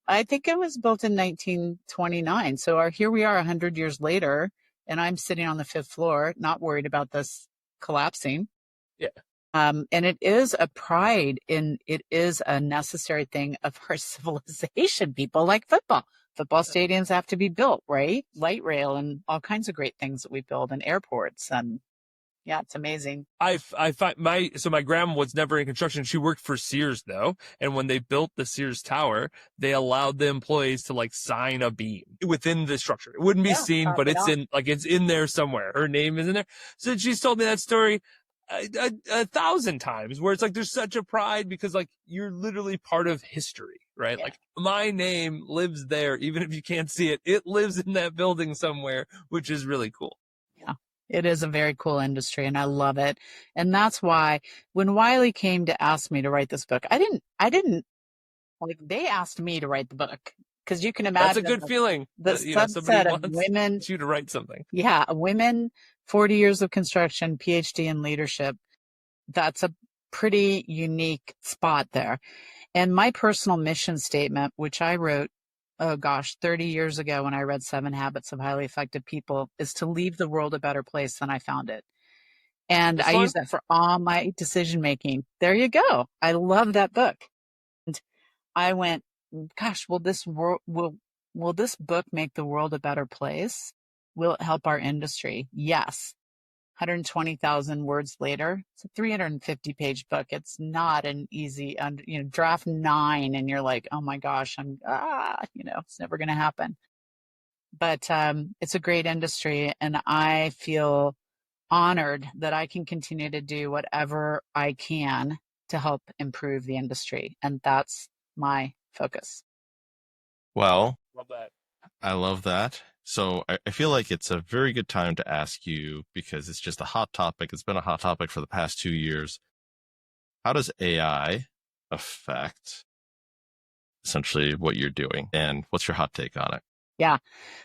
I think it was built in 1929. So here we are 100 years later. And I'm sitting on the 5th floor, not worried about this collapsing. Yeah. And it is a pride it is a necessary thing of our civilization. People like football. Football stadiums have to be built, right? Light rail and all kinds of great things that we build in airports. And yeah, it's amazing. I find my grandma was never in construction. She worked for Sears though. And when they built the Sears Tower, they allowed the employees to like sign a beam within the structure. It wouldn't be seen, but it's in there somewhere. Her name is in there. So she's told me that story a 1,000 times, where it's like, there's such a pride because like you're literally part of history, right? Yeah. Like my name lives there. Even if you can't see it, it lives in that building somewhere, which is really cool. Yeah. It is a very cool industry and I love it. And that's why when Wiley came to ask me to write this book, I didn't like, they asked me to write the book because you can That's a imagine good feeling. the Somebody subset of wants women. you to write something. Yeah, women, 40 years of construction, PhD in leadership. That's a pretty unique spot there. And my personal mission statement, which I wrote, 30 years ago when I read 7 Habits of Highly Effective People, is to leave the world a better place than I found it. And It's I use fun. that for all my decision making. There you go. I love that book. And I went, gosh, will this book make the world a better place? Will it help our industry? Yes. 120,000 words later, it's a 350-page book. It's not an easy, draft 9, and you're like, oh my gosh, it's never going to happen. But it's a great industry, and I feel honored that I can continue to do whatever I can to help improve the industry, and that's my focus. Well, Love that. I love that. So I feel like it's a very good time to ask you, because it's just a hot topic. It's been a hot topic for the past 2 years. How does AI affect essentially what you're doing? And what's your hot take on it? Yeah.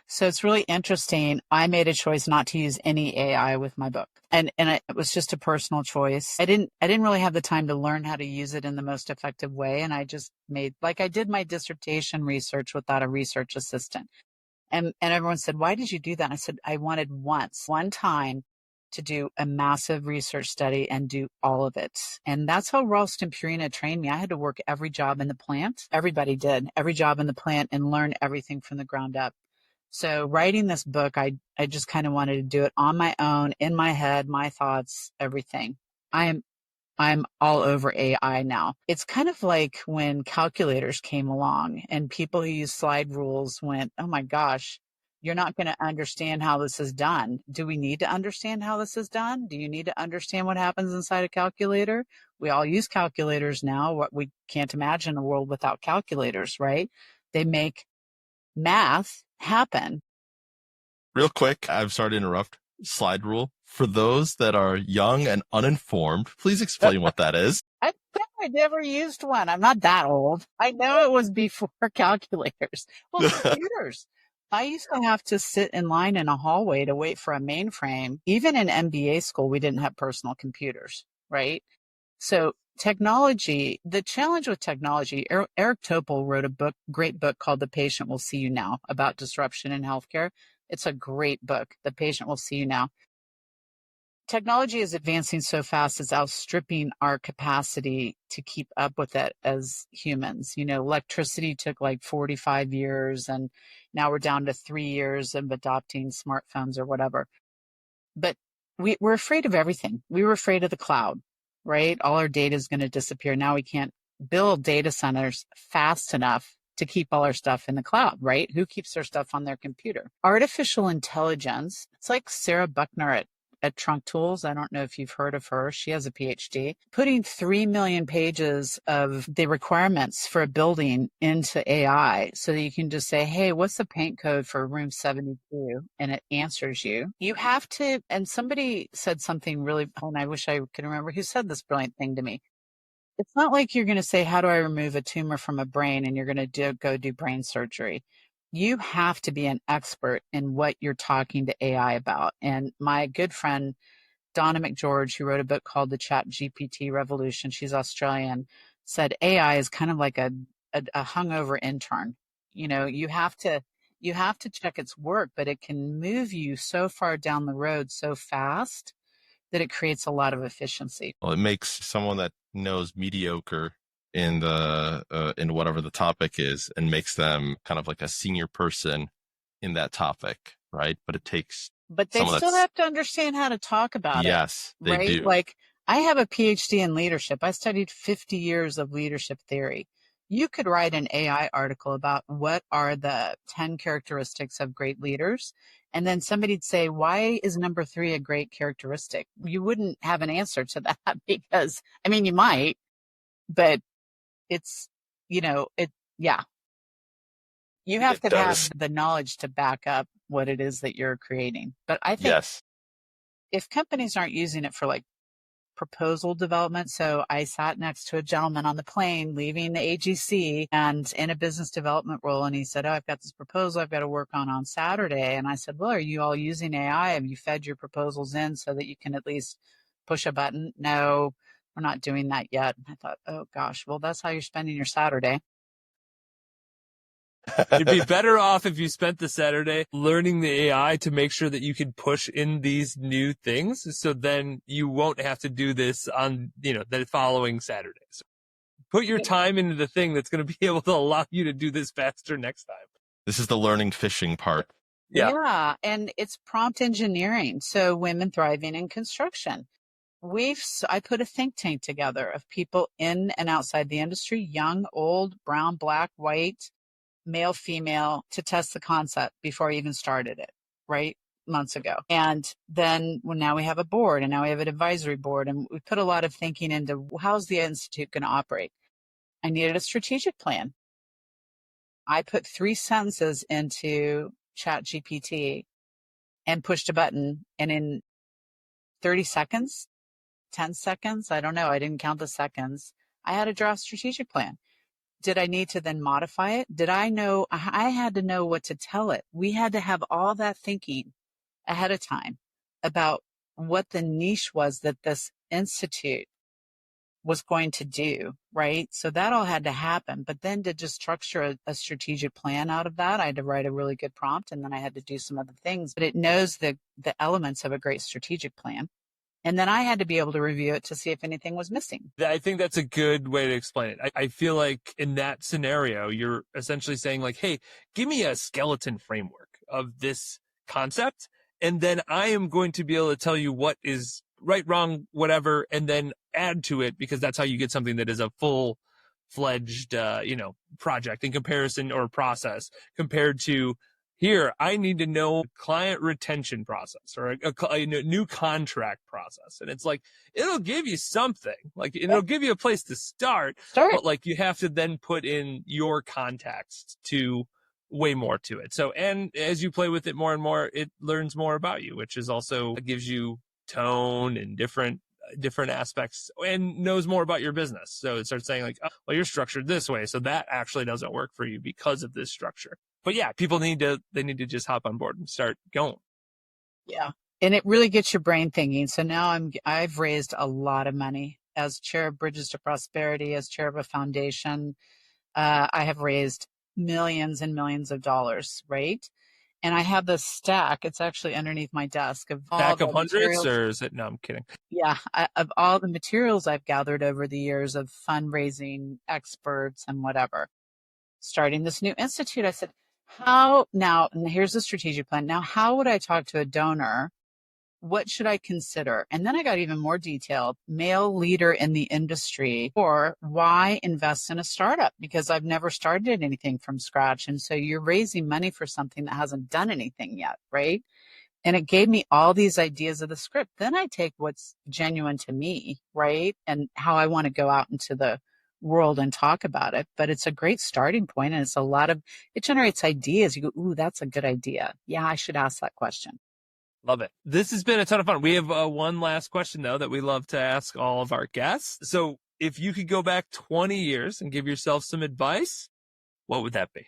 So it's really interesting. I made a choice not to use any AI with my book. And it was just a personal choice. I didn't really have the time to learn how to use it in the most effective way. And I just I did my dissertation research without a research assistant. And everyone said, why did you do that? And I said, I wanted one time to do a massive research study and do all of it. And that's how Ralston Purina trained me. I had to work every job in the plant. Everybody did every job in the plant and learn everything from the ground up. So writing this book, I just kind of wanted to do it on my own, in my head, my thoughts, everything. I'm all over AI now. It's kind of like when calculators came along and people who use slide rules went, oh my gosh, you're not going to understand how this is done. Do we need to understand how this is done? Do you need to understand what happens inside a calculator? We all use calculators now. What we can't imagine a world without calculators, right? They make math happen. Real quick, I'm sorry to interrupt. Slide rule. For those that are young and uninformed, please explain what that is. I never used one. I'm not that old. I know it was before calculators. Well, computers. I used to have to sit in line in a hallway to wait for a mainframe. Even in MBA school, we didn't have personal computers, right? So technology, the challenge with technology, Eric Topol wrote a great book called The Patient Will See You Now about disruption in healthcare. It's a great book. The Patient Will See You Now. Technology is advancing so fast, it's outstripping our capacity to keep up with it as humans. Electricity took like 45 years, and now we're down to 3 years of adopting smartphones or whatever. But we're afraid of everything. We were afraid of the cloud, right? All our data is going to disappear. Now we can't build data centers fast enough to keep all our stuff in the cloud, right? Who keeps their stuff on their computer? Artificial intelligence, it's like Sarah Buckner at Trunk Tools. I don't know if you've heard of her. She has a PhD. Putting 3 million pages of the requirements for a building into AI so that you can just say, hey, what's the paint code for room 72? And it answers you. You have to, and somebody said something really, and I wish I could remember who said this brilliant thing to me. It's not like you're going to say, how do I remove a tumor from a brain? And you're going to go do brain surgery. You have to be an expert in what you're talking to AI about. And my good friend, Donna McGeorge, who wrote a book called The Chat GPT Revolution, she's Australian, said AI is kind of like a hungover intern. You have to check its work, but it can move you so far down the road so fast that it creates a lot of efficiency. Well, it makes someone that knows mediocre in in whatever the topic is, and makes them kind of like a senior person in that topic, right? But it takes. But they still have to understand how to talk about it. Yes, they right? do. Like, I have a PhD in leadership. I studied 50 years of leadership theory. You could write an AI article about what are the 10 characteristics of great leaders. And then somebody'd say, why is number 3 a great characteristic? You wouldn't have an answer to that because, you might, but it's, yeah. You have to have the knowledge to back up what it is that you're creating. But I think if companies aren't using it for like proposal development. So I sat next to a gentleman on the plane leaving the AGC and in a business development role. And he said, oh, I've got this proposal I've got to work on Saturday. And I said, well, are you all using AI? Have you fed your proposals in so that you can at least push a button? No, we're not doing that yet. I thought, oh gosh, well, that's how you're spending your Saturday. You'd be better off if you spent the Saturday learning the AI to make sure that you could push in these new things. So then you won't have to do this on, the following Saturday. So put your time into the thing that's going to be able to allow you to do this faster next time. This is the learning fishing part. Yeah. And it's prompt engineering. So women thriving in construction. I put a think tank together of people in and outside the industry, young, old, brown, black, white, male, female, to test the concept before I even started it, right? Months ago. And then now we have a board, and now we have an advisory board, and we put a lot of thinking into how's the Institute going to operate. I needed a strategic plan. I put 3 sentences into ChatGPT and pushed a button, and in 30 seconds, 10 seconds, I don't know, I didn't count the seconds, I had a draft strategic plan. Did I need to then modify it? I had to know what to tell it. We had to have all that thinking ahead of time about what the niche was that this institute was going to do, right? So that all had to happen. But then to just structure a strategic plan out of that, I had to write a really good prompt, and then I had to do some other things. But it knows the elements of a great strategic plan. And then I had to be able to review it to see if anything was missing. I think that's a good way to explain it. I feel like in that scenario, you're essentially saying like, hey, give me a skeleton framework of this concept, and then I am going to be able to tell you what is right, wrong, whatever, and then add to it, because that's how you get something that is a full-fledged, project in comparison, or process, compared to, here, I need to know client retention process, or a new contract process. And it's like, it'll give you something, like it'll give you a place to start, but like you have to then put in your context to way more to it. So, and as you play with it more and more, it learns more about you, which is also gives you tone and different aspects, and knows more about your business. So it starts saying like, oh, well, you're structured this way, so that actually doesn't work for you because of this structure. But yeah, people need to just hop on board and start going. Yeah. And it really gets your brain thinking. So now I've raised a lot of money as chair of Bridges to Prosperity, as chair of a foundation. I have raised millions and millions of dollars, right? And I have this stack. It's actually underneath my desk of all stack the of hundreds, materials. Or is it? No, I'm kidding. Yeah, of all the materials I've gathered over the years of fundraising experts and whatever. Starting this new institute, I said, and here's the strategic plan. Now, how would I talk to a donor? What should I consider? And then I got even more detailed. Male leader in the industry, or why invest in a startup? Because I've never started anything from scratch. And so you're raising money for something that hasn't done anything yet, right? And it gave me all these ideas of the script. Then I take what's genuine to me, right? And how I want to go out into the world and talk about it. But it's a great starting point, and it generates ideas. You go, ooh, that's a good idea. Yeah, I should ask that question. Love it. This has been a ton of fun. We have one last question, though, that we love to ask all of our guests. So if you could go back 20 years and give yourself some advice, what would that be?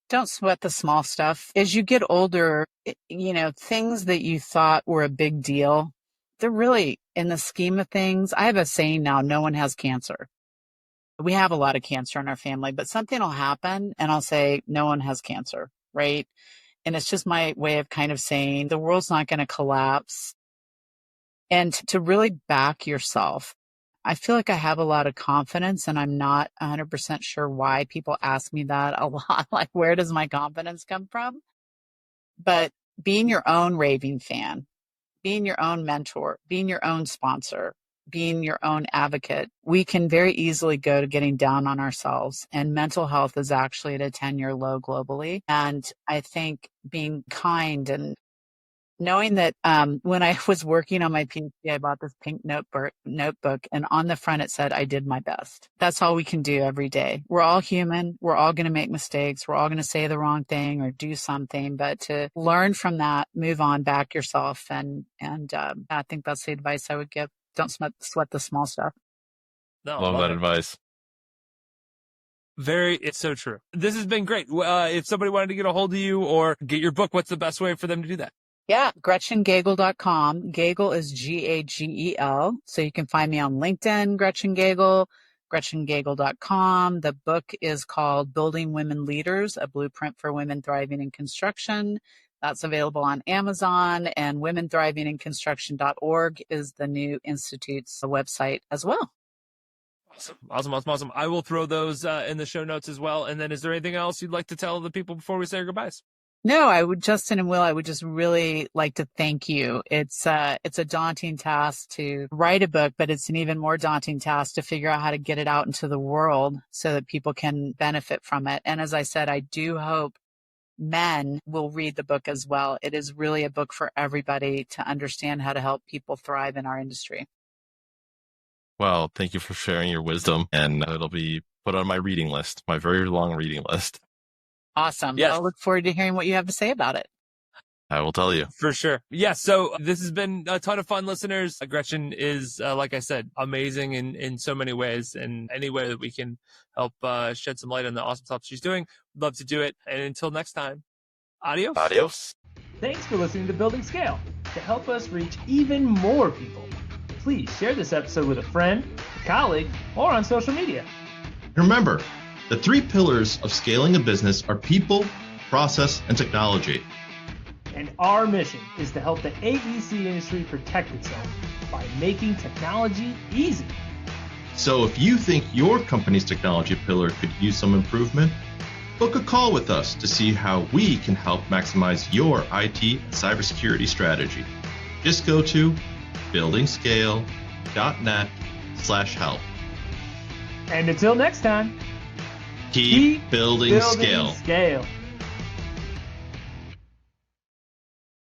Don't sweat the small stuff. As you get older, things that you thought were a big deal, they're really, in the scheme of things, I have a saying now, no one has cancer. We have a lot of cancer in our family, but something will happen and I'll say, no one has cancer, right? And it's just my way of kind of saying the world's not going to collapse. And to really back yourself. I feel like I have a lot of confidence, and I'm not 100% sure why people ask me that a lot. Like, where does my confidence come from? But being your own raving fan, being your own mentor, being your own sponsor, being your own advocate, we can very easily go to getting down on ourselves. And mental health is actually at a 10-year low globally. And I think being kind and knowing that when I was working on my PhD, I bought this pink notebook, and on the front it said, I did my best. That's all we can do every day. We're all human. We're all going to make mistakes. We're all going to say the wrong thing or do something, but to learn from that, move on, back yourself. And I think that's the advice I would give. Don't sweat the small stuff. No, Love that advice. It's so true. This has been great. If somebody wanted to get a hold of you or get your book, what's the best way for them to do that? Yeah, GretchenGagel.com. Gagel is Gagel. So you can find me on LinkedIn, Gretchen Gagel, GretchenGagel.com. The book is called Building Women Leaders, A Blueprint for Women Thriving in Construction. That's available on Amazon, and WomenThrivingInConstruction.org is the new Institute's website as well. Awesome. I will throw those in the show notes as well. And then is there anything else you'd like to tell the people before we say our goodbyes? No, Justin and Will, I would just really like to thank you. It's a daunting task to write a book, but it's an even more daunting task to figure out how to get it out into the world so that people can benefit from it. And as I said, I do hope men will read the book as well. It is really a book for everybody to understand how to help people thrive in our industry. Well, thank you for sharing your wisdom, and it'll be put on my reading list, my very long reading list. Awesome. Yes. I'll look forward to hearing what you have to say about it. I will tell you. For sure. Yeah, so this has been a ton of fun, listeners. Gretchen is, like I said, amazing in so many ways, and any way that we can help shed some light on the awesome stuff she's doing, we'd love to do it. And until next time, adios. Adios. Thanks for listening to Building Scale. To help us reach even more people, please share this episode with a friend, a colleague, or on social media. Remember, the 3 pillars of scaling a business are people, process, and technology. And our mission is to help the AEC industry protect itself by making technology easy. So if you think your company's technology pillar could use some improvement, book a call with us to see how we can help maximize your IT and cybersecurity strategy. Just go to buildingscale.net/help. And until next time, Keep building scale. Scale.